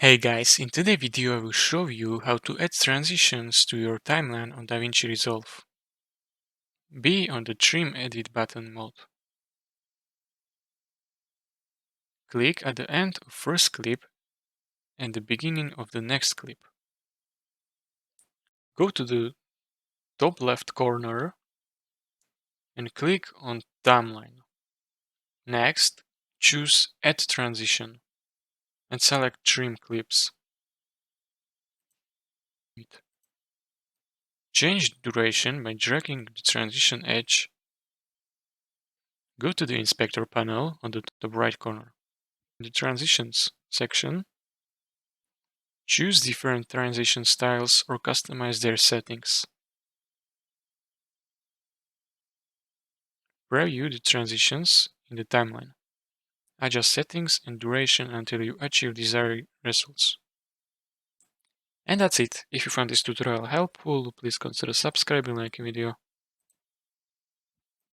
Hey guys, in today's video I will show you how to add transitions to your timeline on DaVinci Resolve. Be on the Trim Edit button mode. Click at the end of first clip and the beginning of the next clip. Go to the top left corner and click on Timeline. Next, choose Add Transition and select Trim Clips. Change duration by dragging the transition edge. Go to the Inspector panel on the top right corner. In the Transitions section, choose different transition styles or customize their settings. Preview the transitions in the timeline. Adjust settings and duration until you achieve desired results. And that's it. If you found this tutorial helpful, please consider subscribing and liking the video.